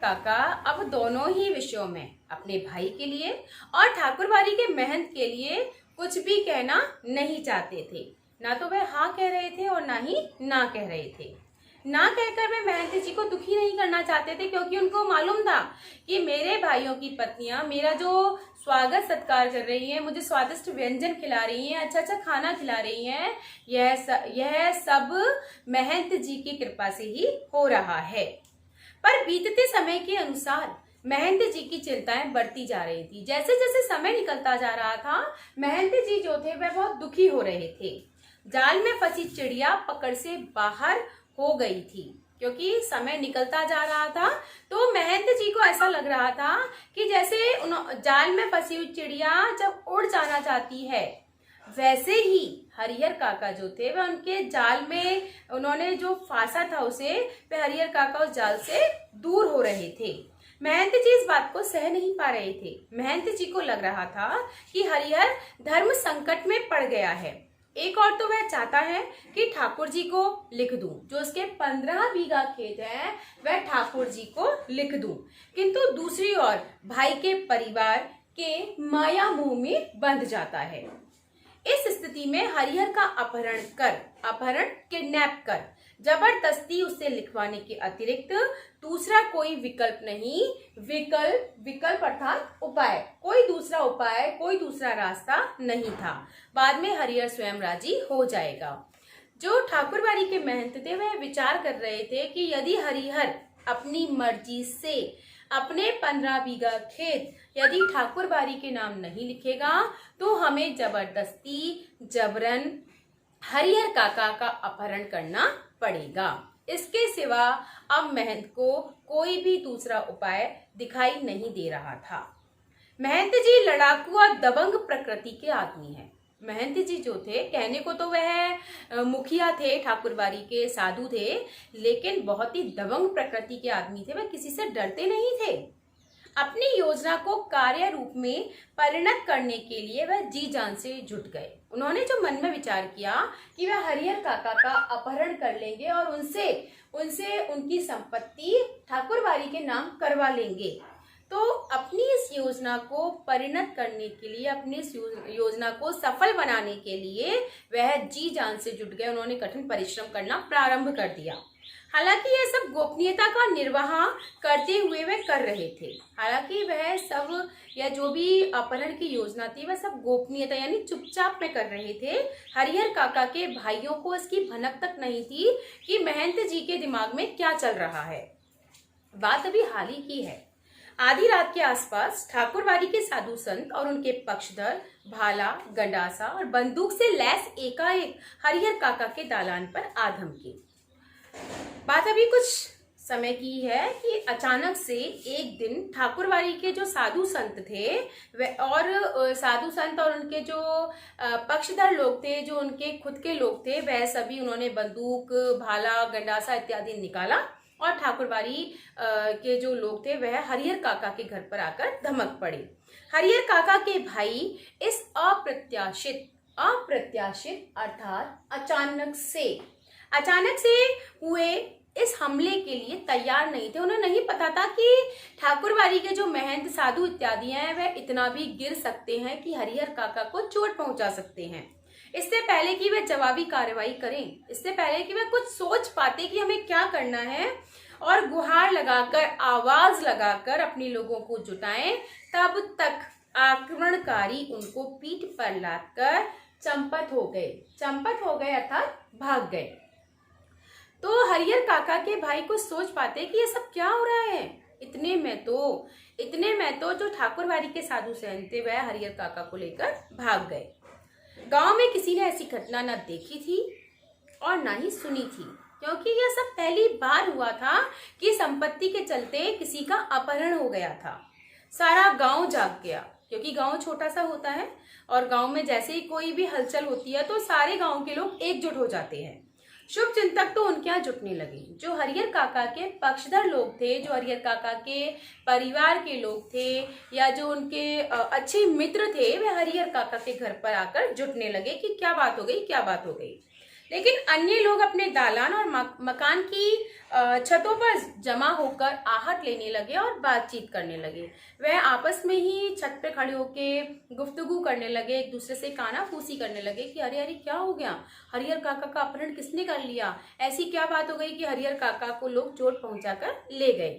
काका अब दोनों ही विषयों में अपने भाई के लिए और ठाकुरबाड़ी के महंत के लिए कुछ भी कहना नहीं चाहते थे। ना तो वह हाँ कह रहे थे और ना ही ना कह रहे थे। ना कहकर वे महंत जी को दुखी नहीं करना चाहते थे, क्योंकि उनको मालूम था कि मेरे भाइयों की पत्नियां मेरा जो स्वागत सत्कार कर रही हैं, मुझे स्वादिष्ट व्यंजन खिला रही हैं, अच्छा अच्छा खाना खिला रही हैं, यह सब महंत जी की कृपा से ही हो रहा है। पर बीतते समय के अनुसार महंत जी की चिंताएं बढ़ती जा रही थी। जैसे जैसे समय निकलता जा रहा था, महंत जी जो थे वह बहुत दुखी हो रहे थे। जाल में फंसी चिड़िया पकड़ से बाहर हो गई थी, क्योंकि समय निकलता जा रहा था। तो महंत जी को ऐसा लग रहा था कि जैसे जाल में फंसी हुई चिड़िया जब उड़ जाना चाहती है, वैसे ही हरिहर काका जो थे वह उनके जाल में उन्होंने जो फांसा था उसे, वह हरिहर काका उस जाल से दूर हो रहे थे। महंत जी इस बात को सह नहीं पा रहे थे। महंत जी को लग रहा था कि हरिहर धर्म संकट में पड़ गया है। एक और तो वह चाहता है कि ठाकुर जी को लिख दूं, जो उसके 15 बीघा खेत है वह ठाकुर जी को लिख दूं, किंतु दूसरी ओर भाई के परिवार के माया मोह में बंध जाता है। इस स्थिति में हरिहर का अपहरण किडनैप कर जबरदस्ती उससे लिखवाने के अतिरिक्त दूसरा कोई विकल्प नहीं। विकल्प अर्थात उपाय, कोई दूसरा उपाय, कोई दूसरा रास्ता नहीं था। बाद में हरिहर स्वयं राजी हो जाएगा। जो ठाकुरबाड़ी के महंत थे वह विचार कर रहे थे कि यदि हरिहर अपनी मर्जी से अपने 15 बीघा खेत यदि ठाकुरबाड़ी के नाम नहीं लिखेगा तो हमें जबरन हरिहर काका का अपहरण करना पड़ेगा। इसके सिवा अब महंत को कोई भी दूसरा उपाय दिखाई नहीं दे रहा था। महंत जी लड़ाकू और दबंग प्रकृति के आदमी हैं। महंत जी जो थे, कहने को तो वह मुखिया थे, ठाकुरबाड़ी के साधु थे, लेकिन बहुत ही दबंग प्रकृति के आदमी थे। वह किसी से डरते नहीं थे। अपनी योजना को कार्य रूप में परिणत करने के लिए वह जी जान से जुट गए। उन्होंने जो मन में विचार किया कि वह हरिहर काका का अपहरण कर लेंगे और उनसे उनकी संपत्ति ठाकुरबाड़ी के नाम करवा लेंगे, तो अपनी इस योजना को परिणत करने के लिए, अपनी इस योजना को सफल बनाने के लिए वह जी जान से जुट गए। उन्होंने कठिन परिश्रम करना प्रारंभ कर दिया। हालांकि यह सब गोपनीयता का निर्वाह करते हुए वे कर रहे थे। हालांकि वह सब, या जो भी अपहरण की योजना थी, वह सब गोपनीयता यानी चुपचाप में कर रहे थे। हरिहर काका के भाइयों को इसकी भनक तक नहीं थी कि महंत जी के दिमाग में क्या चल रहा है। बात अभी हाल ही की है। आधी रात के आसपास ठाकुरबाड़ी के साधु संत और उनके पक्षधर भाला, गंडासा और बंदूक से लैस एकाएक हरिहर काका के दालान पर आ धमके। बात अभी कुछ समय की है कि अचानक से एक दिन ठाकुरबाड़ी के जो साधु संत थे और साधु संत और उनके जो पक्षधर लोग थे, जो उनके खुद के लोग थे, वह सभी उन्होंने बंदूक, भाला, गंडासा इत्यादि निकाला और ठाकुरबाड़ी के जो लोग थे वह हरिहर काका के घर पर आकर धमक पड़े। हरिहर काका के भाई इस अप्रत्याशित अर्थात अचानक से हुए इस हमले के लिए तैयार नहीं थे। उन्हें नहीं पता था कि ठाकुरबाड़ी के जो महंत, साधु इत्यादि हैं वह इतना भी गिर सकते हैं कि हरिहर काका को चोट पहुंचा सकते हैं। इससे पहले कि वे जवाबी कार्रवाई करें, इससे पहले कि वे कुछ सोच पाते कि हमें क्या करना है और गुहार लगाकर, आवाज लगाकर अपने लोगों को जुटाएं, तब तक आक्रमणकारी उनको पीठ पर लादकर चंपत हो गए अर्थात भाग गए। तो हरिहर काका के भाई को सोच पाते कि ये सब क्या हो रहा है। इतने में तो जो ठाकुरबाड़ी के साधु संत थे वह हरिहर काका को लेकर भाग गए। गांव में किसी ने ऐसी घटना न देखी थी और न ही सुनी थी, क्योंकि यह सब पहली बार हुआ था कि संपत्ति के चलते किसी का अपहरण हो गया था। सारा गांव जाग गया, क्योंकि गांव छोटा सा होता है और गांव में जैसे ही कोई भी हलचल होती है तो सारे गांव के लोग एकजुट हो जाते हैं। शुभ चिंतक तो उनके यहाँ जुटने लगे। जो हरिहर काका के पक्षधर लोग थे, जो हरिहर काका के परिवार के लोग थे, या जो उनके अच्छे मित्र थे, वे हरिहर काका के घर पर आकर जुटने लगे कि क्या बात हो गई। लेकिन अन्य लोग अपने दालान और मकान की छतों पर जमा होकर आहट लेने लगे और बातचीत करने लगे। वह आपस में ही छत पे खड़े होके गुफ्तगू करने लगे, एक दूसरे से कानाफूसी करने लगे कि अरे अरे क्या हो गया, हरिहर काका का अपहरण किसने कर लिया, ऐसी क्या बात हो गई कि हरिहर काका को लोग चोट पहुंचाकर ले गए।